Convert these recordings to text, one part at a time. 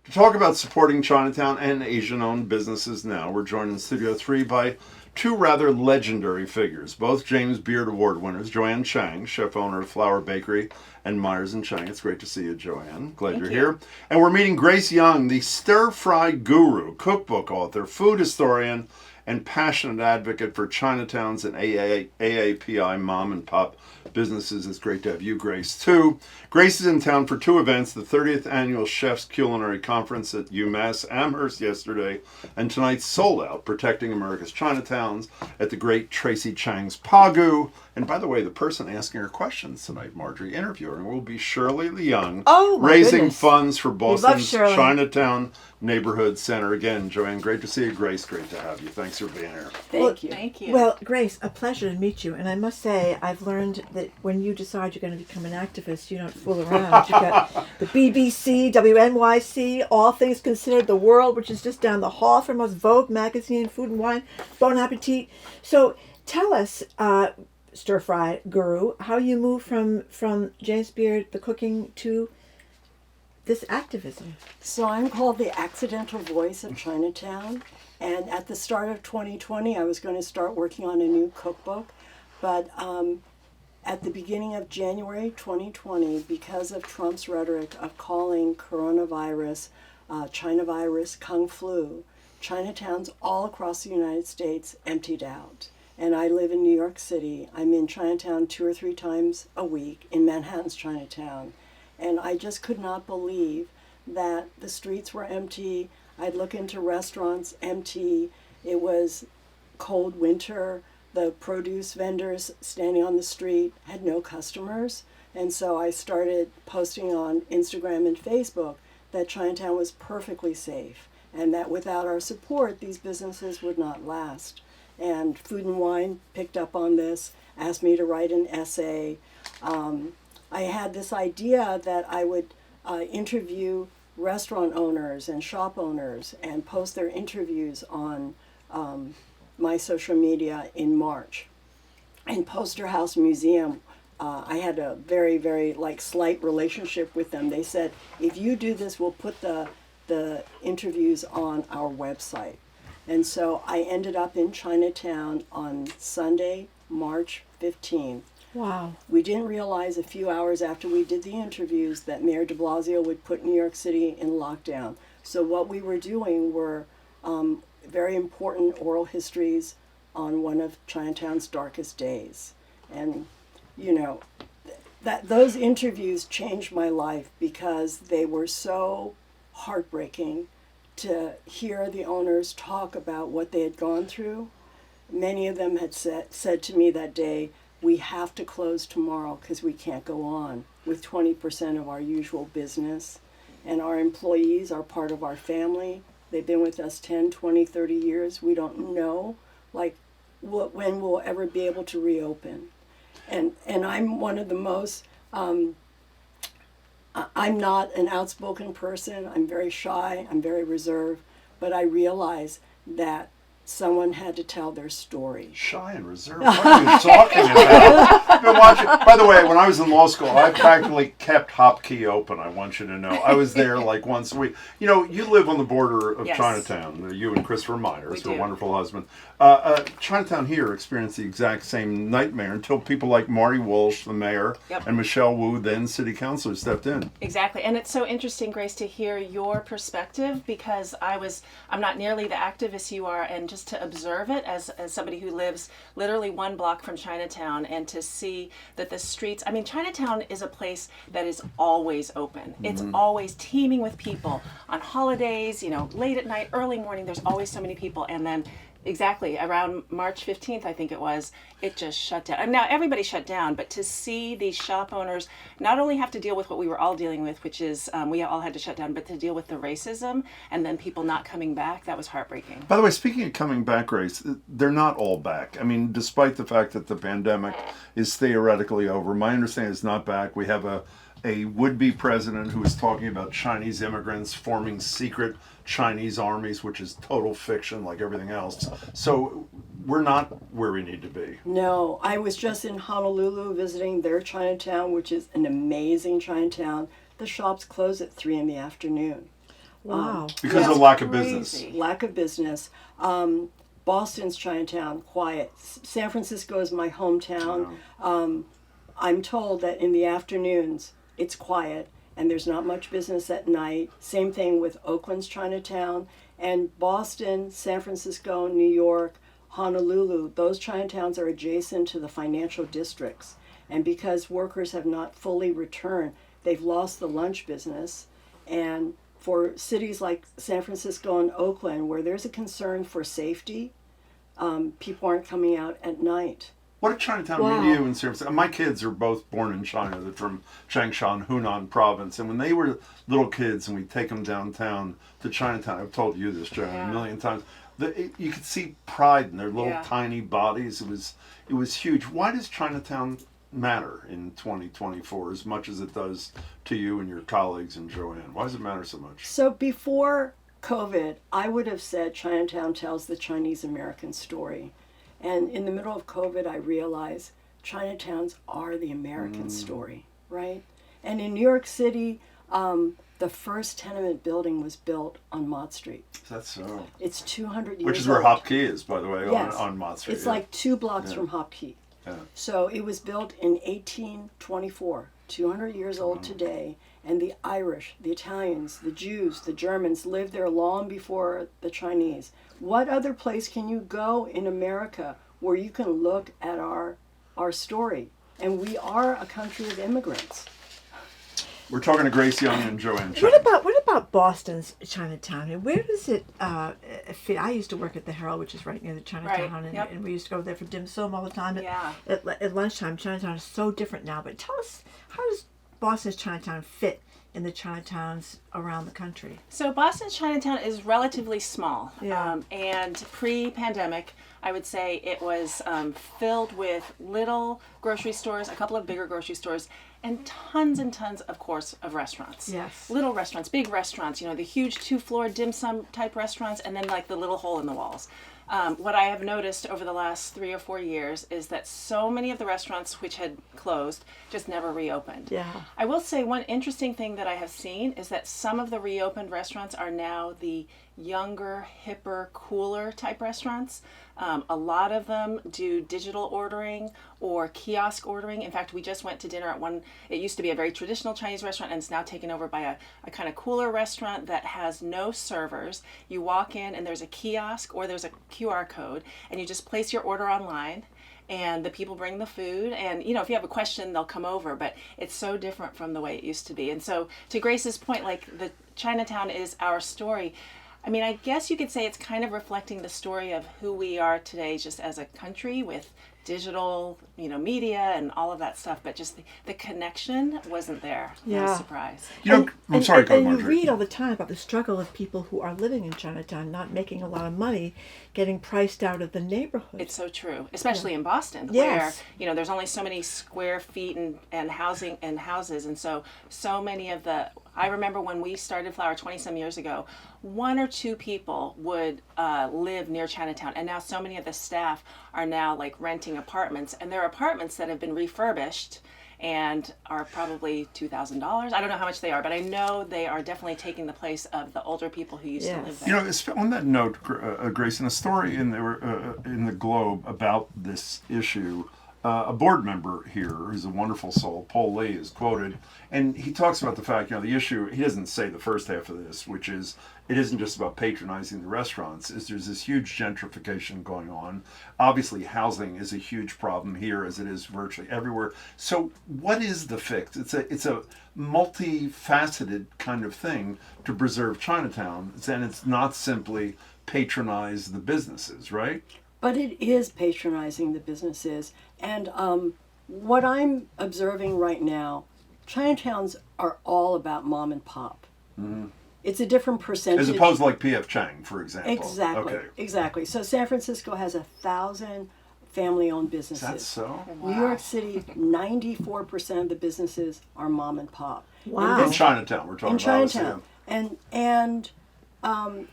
To talk about supporting Chinatown and Asian-owned businesses now, we're joined in Studio 3 by two rather legendary figures, both James Beard Award winners, Joanne Chang, chef-owner of Flower Bakery and Myers and Chang. It's great to see you, Joanne. Glad you're here. And we're meeting Grace Young, the stir-fry guru, cookbook author, food historian, and passionate advocate for Chinatowns and AAPI mom and pop businesses. It's great to have you, Grace, too. Grace is in town for two events, the 30th Annual Chef's Culinary Conference at UMass Amherst yesterday, and tonight's sold out, Protecting America's Chinatowns at the great Tracy Chang's Pagu. And by the way, the person asking her questions tonight, Margery, interviewing, will be Shirley Leung, raising funds for Boston's Chinatown Neighborhood Center. Again, Joanne, great to see you. Grace, great to have you. Thanks for being here. Thank you. Well, Grace, a pleasure to meet you. And I must say, I've learned that when you decide you're going to become an activist, you don't fool around. You've got the BBC, WNYC, All Things Considered, The World, which is just down the hall from us, Vogue magazine, Food and Wine, Bon Appetit. So tell us, Stir Fry Guru, how you move from James Beard, the cooking, to this activism. So I'm called the accidental voice of Chinatown, and at the start of 2020 I was going to start working on a new cookbook, but at the beginning of January 2020, because of Trump's rhetoric of calling coronavirus China virus Kung flu, Chinatowns all across the United States emptied out. And I live in New York City. I'm in Chinatown 2 or 3 times a week in Manhattan's Chinatown. And I just could not believe that the streets were empty. I'd look into restaurants empty. It was cold winter. The produce vendors standing on the street had no customers. And so I started posting on Instagram and Facebook that Chinatown was perfectly safe and that without our support, these businesses would not last. And Food and Wine picked up on this, asked me to write an essay. I had this idea that I would interview restaurant owners and shop owners and post their interviews on my social media in March. And Poster House Museum, I had a very, very slight relationship with them. They said, if you do this, we'll put the interviews on our website. And so I ended up in Chinatown on Sunday, March 15th. Wow. We didn't realize a few hours after we did the interviews that Mayor de Blasio would put New York City in lockdown. So what we were doing were very important oral histories on one of Chinatown's darkest days. And, those interviews changed my life because they were so heartbreaking to hear the owners talk about what they had gone through. Many of them had said to me that day, we have to close tomorrow because we can't go on with 20% of our usual business. And our employees are part of our family. They've been with us 10, 20, 30 years. We don't know when we'll ever be able to reopen. And I'm one of the most, I'm not an outspoken person. I'm very shy. I'm very reserved. But I realize that someone had to tell their story. Shy and reserved? What are you talking about? I've been watching. By the way, when I was in law school, I practically kept Hopkey open, I want you to know. I was there once a week. You live on the border of Chinatown, you and Christopher Myers, your wonderful husband. Chinatown here experienced the exact same nightmare until people like Marty Walsh, the mayor, and Michelle Wu, then city councilor, stepped in. Exactly. And it's so interesting, Grace, to hear your perspective because I'm not nearly the activist you are, and just to observe it as somebody who lives literally 1 block from Chinatown and to see that the streets, Chinatown is a place that is always open. It's always teeming with people. On holidays, late at night, early morning, there's always so many people. And then exactly around March 15th, I think it just shut down. And now everybody shut down, but to see these shop owners not only have to deal with what we were all dealing with, which is we all had to shut down, but to deal with the racism and then people not coming back, that was heartbreaking. By the way, speaking of coming back, Grace, they're not all back. Despite the fact that the pandemic is theoretically over, my understanding is not back. We have a would-be president who is talking about Chinese immigrants forming secret Chinese armies, which is total fiction like everything else. So we're not where we need to be. No, I was just in Honolulu visiting their Chinatown, which is an amazing Chinatown. The shops close at 3 in the afternoon. Wow. Because Yeah. of lack of business. Crazy. Lack of business. Boston's Chinatown, quiet. San Francisco is my hometown. I'm told that in the afternoons it's quiet and there's not much business at night. Same thing with Oakland's Chinatown. And Boston, San Francisco, New York, Honolulu, those Chinatowns are adjacent to the financial districts. And because workers have not fully returned, they've lost the lunch business. And for cities like San Francisco and Oakland, where there's a concern for safety, people aren't coming out at night. What did Chinatown Wow. mean to you in San Francisco? My kids are both born in China. They're from Changshan, Hunan province. And when they were little kids and we'd take them downtown to Chinatown, I've told you this, Joanne, Yeah. a million times, you could see pride in their little Yeah. tiny bodies. It was huge. Why does Chinatown matter in 2024 as much as it does to you and your colleagues and Joanne? Why does it matter so much? So before COVID, I would have said Chinatown tells the Chinese American story. And in the middle of COVID, I realized Chinatowns are the American story, right? And in New York City, the first tenement building was built on Mott Street. That's so. It's 200 years Which is where old. Hop Key is, by the way, Yes. on Mott Street. It's yeah. like 2 blocks from Hop Key. Yeah. So it was built in 1824, 200 years old today, and the Irish, the Italians, the Jews, the Germans lived there long before the Chinese. What other place can you go in America where you can look at our story? And we are a country of immigrants. We're talking to Grace Young and Joanne Chang. What about Boston's Chinatown? And where does it fit? I used to work at the Herald, which is right near the Chinatown, Right, and, yep. and we used to go there for dim sum all the time. Yeah. At lunchtime, Chinatown is so different now. But tell us, how does Boston's Chinatown fit in the Chinatowns around the country? So Boston's Chinatown is relatively small. Yeah. And pre-pandemic, I would say it was filled with little grocery stores, a couple of bigger grocery stores, and tons, of course, of restaurants. Yes. Little restaurants, big restaurants, you know, the huge 2-floor dim sum type restaurants, and then like the little hole in the walls. What I have noticed over the last 3 or 4 years is that so many of the restaurants which had closed just never reopened. Yeah. I will say one interesting thing that I have seen is that some of the reopened restaurants are now the younger, hipper, cooler type restaurants. A lot of them do digital ordering or kiosk ordering. In fact, we just went to dinner at one, it used to be a very traditional Chinese restaurant and it's now taken over by a kind of cooler restaurant that has no servers. You walk in and there's a kiosk or there's a QR code and you just place your order online. And the people bring the food, and you know, if you have a question, they'll come over. But it's so different from the way it used to be. And so, to Grace's point, like the Chinatown is our story. I mean, I guess you could say it's kind of reflecting the story of who we are today, just as a country with digital, you know, media and all of that stuff. But just the connection wasn't there. No Yeah. surprise. You know, I'm sorry, go and you Margery. read all the time about the struggle of people who are living in Chinatown, not making a lot of money, getting priced out of the neighborhood. It's so true, especially in Boston, Yes. where you know there's only so many square feet and housing and houses, and so many of the. I remember when we started Flower 20 some years ago, 1 or 2 people would live near Chinatown, and now so many of the staff are now like renting apartments, and they're apartments that have been refurbished and are probably $2,000. I don't know how much they are, but I know they are definitely taking the place of the older people who used to live there. You know, on that note, Grace, in a story in the Globe about this issue, a board member here, who's a wonderful soul, Paul Lee, is quoted, and he talks about the fact, you know, the issue, he doesn't say the first half of this, which is, it isn't just about patronizing the restaurants, is there's this huge gentrification going on. Obviously, housing is a huge problem here, as it is virtually everywhere. So what is the fix? It's a multifaceted kind of thing to preserve Chinatown, and it's not simply patronize the businesses, right? But it is patronizing the businesses. And what I'm observing right now, Chinatowns are all about mom and pop. Mm-hmm. It's a different percentage. As opposed to like P.F. Chang, for example. Exactly. Okay. Exactly. So San Francisco has 1,000 family-owned businesses. That's so? New York City, 94% of the businesses are mom and pop. Wow. And In Chinatown, we're talking in about. Chinatown. And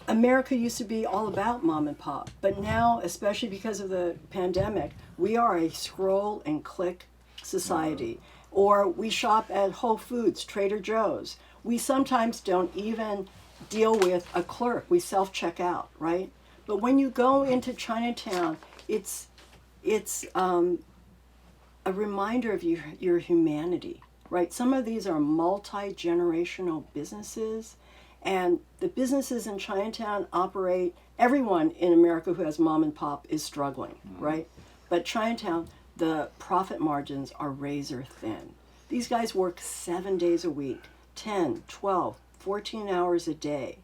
America used to be all about mom and pop, but now, especially because of the pandemic, we are a scroll and click society. Or we shop at Whole Foods, Trader Joe's. We sometimes don't even deal with a clerk. We self-check out, right? But when you go into Chinatown, it's a reminder of your humanity, right? Some of these are multi-generational businesses, and the businesses in Chinatown operate, everyone in America who has mom and pop is struggling, right? But Chinatown, the profit margins are razor thin. These guys work 7 days a week, 10, 12, 14 hours a day,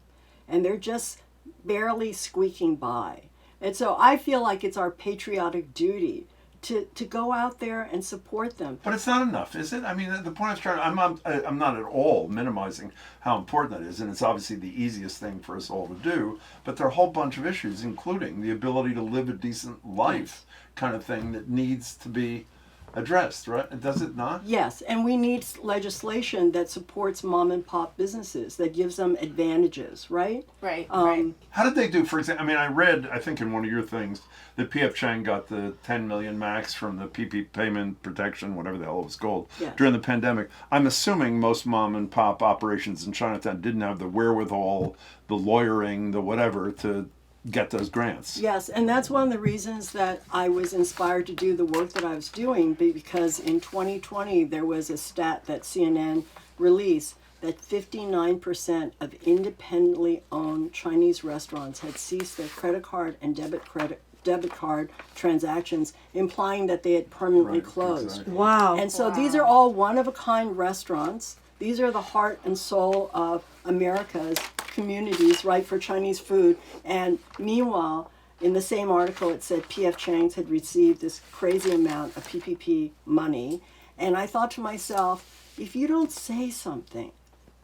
and they're just barely squeaking by. And so I feel like it's our patriotic duty to go out there and support them. But it's not enough, is it? I mean, the point I was trying, I'm not at all minimizing how important that is, and it's obviously the easiest thing for us all to do, but there are a whole bunch of issues, including the ability to live a decent life kind of thing that needs to be addressed, right? Does it not? Yes, and we need legislation that supports mom and pop businesses, that gives them advantages, right? Right, Um, right. How did they do, for example, I mean, I read, I think in one of your things, that P.F. Chang got the 10 million max from the PP payment protection, whatever the hell it was called, Yes. during the pandemic. I'm assuming most mom and pop operations in Chinatown didn't have the wherewithal, the lawyering, the whatever, to get those grants. Yes, and that's one of the reasons that I was inspired to do the work that I was doing, because in 2020 there was a stat that CNN released that 59% of independently owned Chinese restaurants had ceased their credit card and debit card transactions, implying that they had permanently Right, closed. exactly. Wow. And so these are all one-of-a-kind restaurants. These are the heart and soul of America's communities, right, for Chinese food. And meanwhile, in the same article, it said P.F. Chang's had received this crazy amount of PPP money. And I thought to myself, if you don't say something,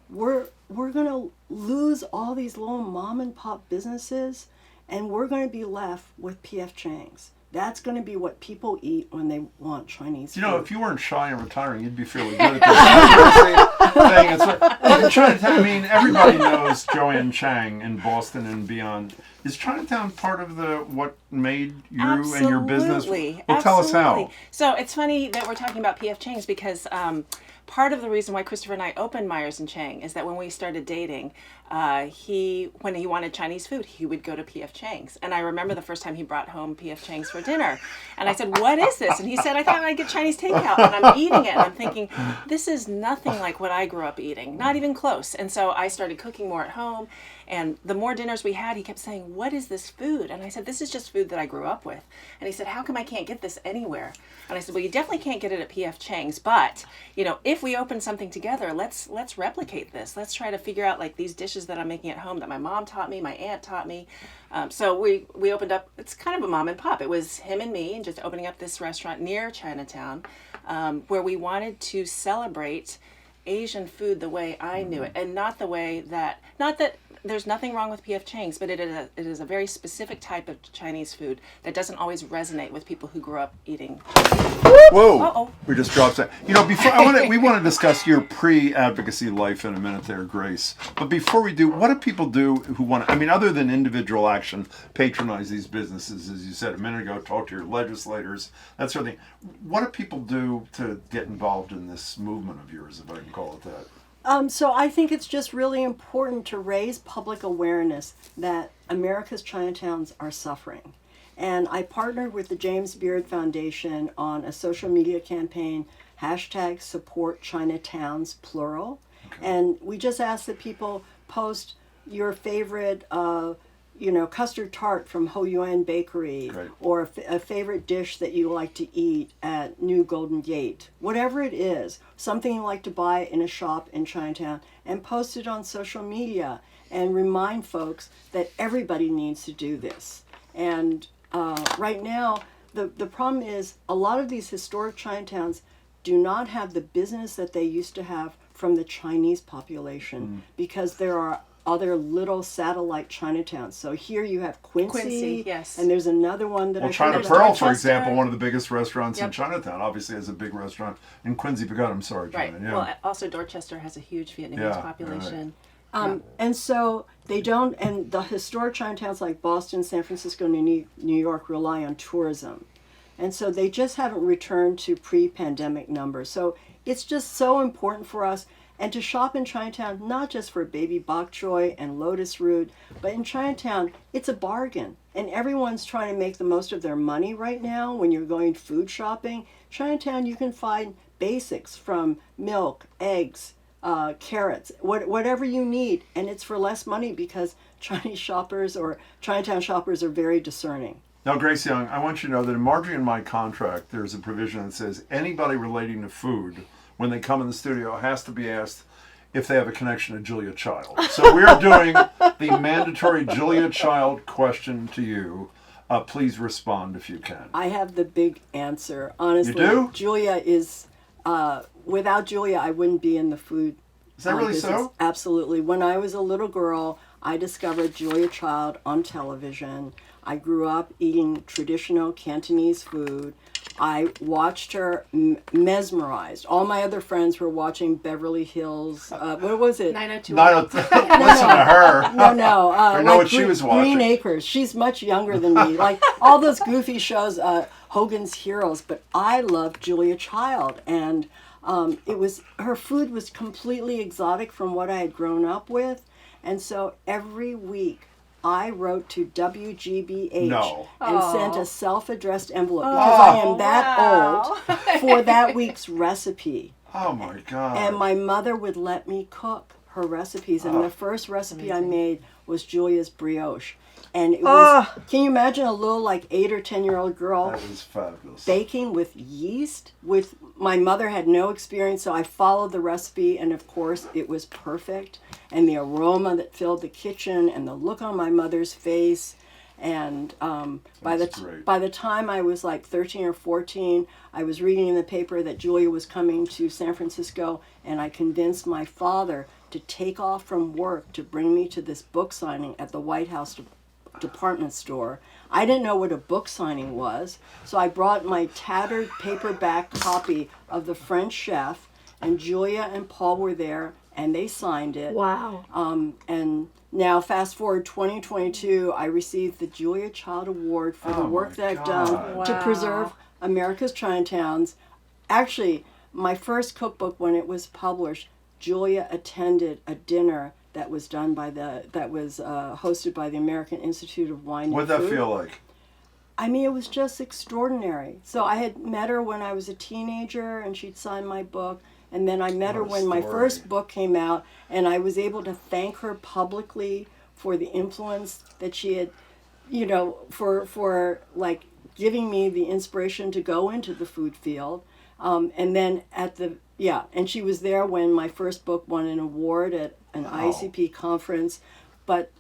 we're going to lose all these little mom and pop businesses, and we're going to be left with P.F. Chang's. That's going to be what people eat when they want Chinese food. You know, if you weren't shy and retiring, you'd be fairly good at this. Saying it's but Chinatown, I mean, everybody knows Joanne Chang in Boston and beyond. Is Chinatown part of what made you and your business? Well, tell us how. So it's funny that we're talking about P.F. Chang's because part of the reason why Christopher and I opened Myers and Chang is that when we started dating, when he wanted Chinese food, he would go to P.F. Chang's. And I remember the first time he brought home P.F. Chang's for dinner. And I said, "What is this?" And he said, "I thought I'd get Chinese takeout." And I'm eating it and I'm thinking, this is nothing like what I grew up eating, not even close. And so I started cooking more at home. And the more dinners we had, he kept saying, "What is this food?" And I said, "This is just food that I grew up with." And he said, "How come I can't get this anywhere?" And I said, "Well, you definitely can't get it at P.F. Chang's, but, you know, if we open something together, let's replicate this. Let's try to figure out, like, these dishes that I'm making at home that my mom taught me, my aunt taught me." So we opened up, it's kind of a mom and pop. It was him and me, and just opening up this restaurant near Chinatown, where we wanted to celebrate Asian food the way I knew it, and not the way that, not that there's nothing wrong with P.F. Chang's, but it is a very specific type of Chinese food that doesn't always resonate with people who grew up eating. Whoa! Uh-oh. We just dropped that. You know, before we want to discuss your pre-advocacy life in a minute there, Grace. But before we do, what do people do who want to, I mean, other than individual action, patronize these businesses, as you said a minute ago, talk to your legislators, that sort of thing. What do people do to get involved in this movement of yours, if I can call it that? So I think it's just really important to raise public awareness that America's Chinatowns are suffering. And I partnered with the James Beard Foundation on a social media campaign, #SupportChinatowns, plural. Okay. And we just asked that people post your favorite custard tart from Ho Yuan Bakery, right, or a favorite dish that you like to eat at New Golden Gate, whatever it is, something you like to buy in a shop in Chinatown, and post it on social media and remind folks that everybody needs to do this. And right now, the problem is a lot of these historic Chinatowns do not have the business that they used to have from the Chinese population, because there are other little satellite Chinatowns. So here you have Quincy, yes, and there's another one that well, I China think Pearl, Dorchester. for example, one of the biggest restaurants Yep. in Chinatown, obviously has a big restaurant in Quincy. But I'm sorry, Right. Joanne. Yeah. Well, also Dorchester has a huge Vietnamese population. Right. And so they don't, and the historic Chinatowns like Boston, San Francisco, New York rely on tourism. And so they just haven't returned to pre-pandemic numbers. So it's just so important for us. And to shop in Chinatown, not just for baby bok choy and lotus root, but in Chinatown, it's a bargain. And everyone's trying to make the most of their money right now when you're going food shopping. Chinatown, you can find basics from milk, eggs, carrots, whatever you need. And it's for less money because Chinese shoppers or Chinatown shoppers are very discerning. Now, Grace Young, I want you to know that in Margery and my contract, there's a provision that says anybody relating to food, when they come in the studio, has to be asked if they have a connection to Julia Child. So we're doing the mandatory Julia Child question to you. Please respond if you can. I have the big answer. Honestly, You do? Julia is, without Julia, I wouldn't be in the food. Is that really business. so? Absolutely. When I was a little girl, I discovered Julia Child on television. I grew up eating traditional Cantonese food. I watched her mesmerized. All my other friends were watching Beverly Hills. What was it? 90210. Listen to her. No. I know what she was watching. Green Acres. She's much younger than me. Like all those goofy shows, Hogan's Heroes. But I loved Julia Child, and her food was completely exotic from what I had grown up with, and so every week I wrote to WGBH and sent a self-addressed envelope because I am that old for that week's recipe. Oh my God. And my mother would let me cook her recipes. And the first recipe I made was Julia's brioche. And it was, can you imagine a little like 8 or 10-year-old girl That was fabulous. baking with yeast? My mother had no experience, so I followed the recipe, and of course it was perfect. And the aroma that filled the kitchen, and the look on my mother's face, and by the time I was like 13 or 14, I was reading in the paper that Julia was coming to San Francisco, and I convinced my father to take off from work to bring me to this book signing at the White House department store. I didn't know what a book signing was, so I brought my tattered paperback copy of The French Chef, and Julia and Paul were there, and they signed it. Wow. And now, fast forward 2022, I received the Julia Child Award for the work that I've done to preserve America's Chinatowns. Actually, my first cookbook, when it was published, Julia attended a dinner that was hosted by the American Institute of Wine and What'd Food. that feel like? I mean, it was just extraordinary. So I had met her when I was a teenager, and she'd signed my book. And then I met her when my first book came out, and I was able to thank her publicly for the influence that she had, for like giving me the inspiration to go into the food field. And then and she was there when my first book won an award at an ICP conference. But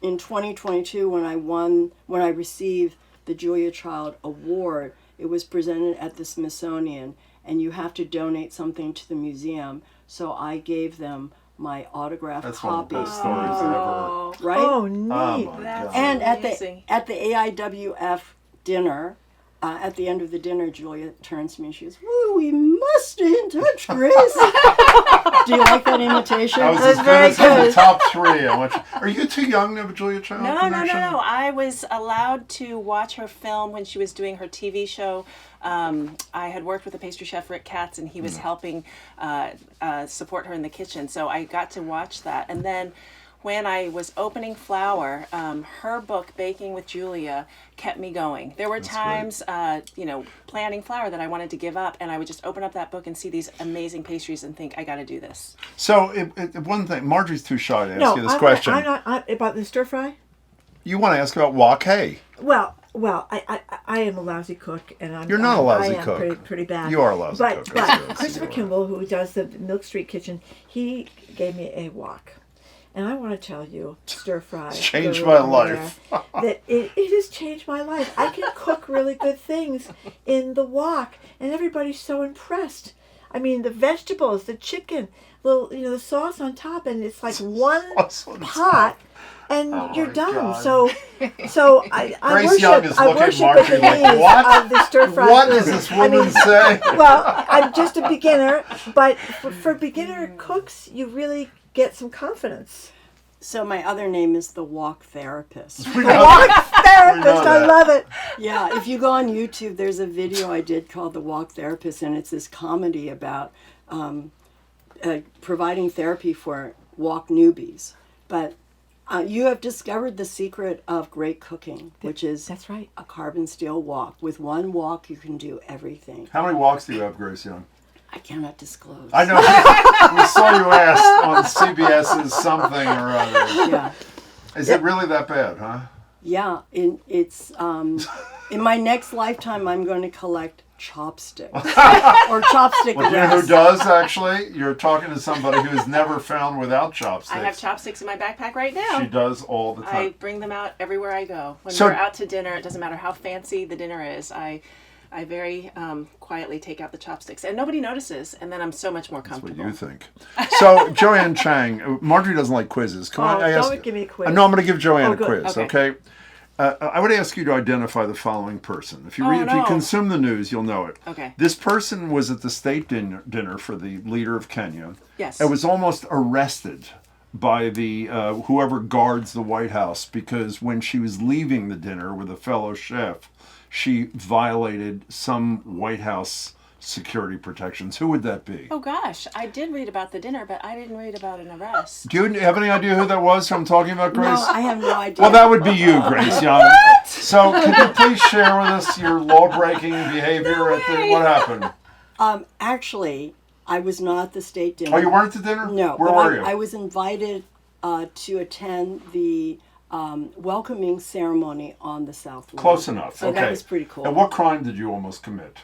in 2022, when I received the Julia Child Award, it was presented at the Smithsonian, and you have to donate something to the museum. So I gave them my autographed copy. That's one of the best stories ever. Right? Oh, neat. Oh my God. And amazing. at the AIWF dinner, at the end of the dinner, Julia turns to me and she goes, "Woo, we must stay in touch, Grace." Do you like that imitation? That was That's as very good as good. the top three. Are you too young to have a Julia Child connection? No. I was allowed to watch her film when she was doing her TV show. I had worked with the pastry chef Rick Katz, and he was helping support her in the kitchen. So I got to watch that. And then when I was opening Flour, her book, Baking with Julia, kept me going. There were times, planning Flour that I wanted to give up, and I would just open up that book and see these amazing pastries and think, I got to do this. So, one thing, Margery's too shy to ask you this question. I'm not about the stir fry. You want to ask about wok hay. Well, I am a lousy cook, and You're not a lousy I am cook. Pretty bad. You are a lousy cook. But Christopher Kimball, who does the Milk Street Kitchen, he gave me a wok. And I want to tell you, stir fry. It's changed my life. That it has changed my life. I can cook really good things in the wok, and everybody's so impressed. I mean, the vegetables, the chicken, the sauce on top, and it's like one pot, and you're done. God. So I Grace Young is looking at Margery like, what? Of the stir fry. What does this woman say? Well, I'm just a beginner, but for beginner cooks, you really get some confidence. So my other name is the Wok Therapist. The Wok Therapist, I love it. Yeah, if you go on YouTube, there's a video I did called The Wok Therapist, and it's this comedy about providing therapy for walk newbies. But you have discovered the secret of great cooking, which is That's right. a carbon steel wok. With one wok, you can do everything. How many walks do you have, Grace Young? I cannot disclose. I know. We saw you asked on CBS's something or other. Yeah. Is it really that bad, huh? Yeah, it's in my next lifetime, I'm going to collect chopsticks or chopstick Well, you know who rests. does, actually? You're talking to somebody who's never found without chopsticks. I have chopsticks in my backpack right now. She does all the I time. bring them out everywhere I go. When So- we're out to dinner, it doesn't matter how fancy the dinner is. I very quietly take out the chopsticks, and nobody notices. And then I'm so much more What comfortable. do you think? So, Joanne Chang, Margery doesn't like quizzes. Come on, I ask. Don't give me a quiz. No, I'm going to give Joanne Oh, a good. quiz, Okay. okay? I would ask you to identify the following person. If you Oh, if you no. consume the news, you'll know it. Okay. This person was at the state dinner for the leader of Kenya. Yes. And was almost arrested by the whoever guards the White House because when she was leaving the dinner with a fellow chef, she violated some White House security protections. Who would that be? Oh gosh, I did read about the dinner, but I didn't read about an arrest. Do you have any idea who that was who I'm talking about, Grace? No, I have no idea. Well, that would be you, Grace Young. So, can you please share with us your law-breaking behavior at the? What happened? Actually, I was not at the state dinner. Oh, you weren't at the dinner? No. Where but were you? I was invited to attend the welcoming ceremony on the South Lawn. Close enough. So Okay. that was pretty cool. And what crime did you almost commit?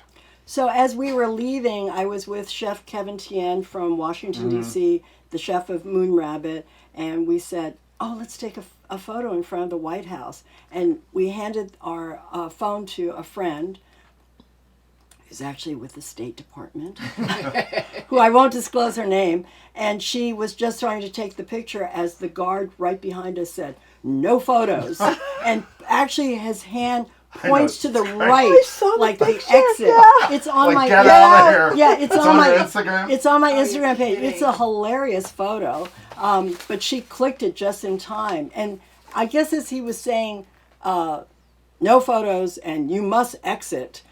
So as we were leaving, I was with Chef Kevin Tien from Washington, Mm-hmm. D.C., the chef of Moon Rabbit, and we said, oh, let's take a photo in front of the White House. And we handed our phone to a friend who's actually with the State Department, who I won't disclose her name, and she was just starting to take the picture as the guard right behind us said, no photos. And actually his hand points to the right, I saw the like the picture, exit. yeah. It's on Like, my get out of here. Yeah, it's on your my Instagram? It's on my you're Instagram page. kidding. It's a hilarious photo. But she clicked it just in time. And I guess as he was saying, no photos and you must exit,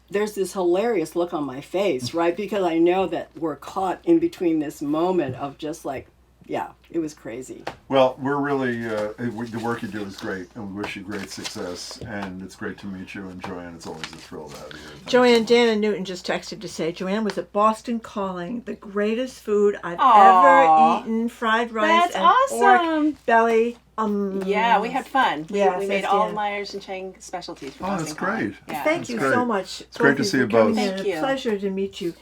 there's this hilarious look on my face, right? Because I know that we're caught in between this moment of just like, yeah, it was crazy. Well, we're really, the work you do is great, and we wish you great success, and it's great to meet you, and Joanne, it's always a thrill to have you here. Thanks Joanne, so much. Dan and Newton just texted to say Joanne was at Boston calling the greatest food I've Aw. ever eaten. Fried rice That's and awesome. pork belly. Yeah, we had fun. Yes, we made yes, all yeah. Myers and Chang specialties for Oh, Boston that's Calling. great. Yeah. Thank That's you great. so much. It's great both to of see for you both. coming in. Thank A you. pleasure to meet you,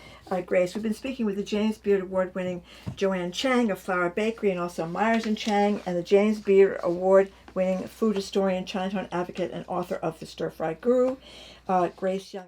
Grace. We've been speaking with the James Beard Award-winning Joanne Chang of Flower Bakery and also Myers and Chang, and the James Beard Award-winning food historian, Chinatown advocate, and author of The Stir Fry Guru, Grace Young.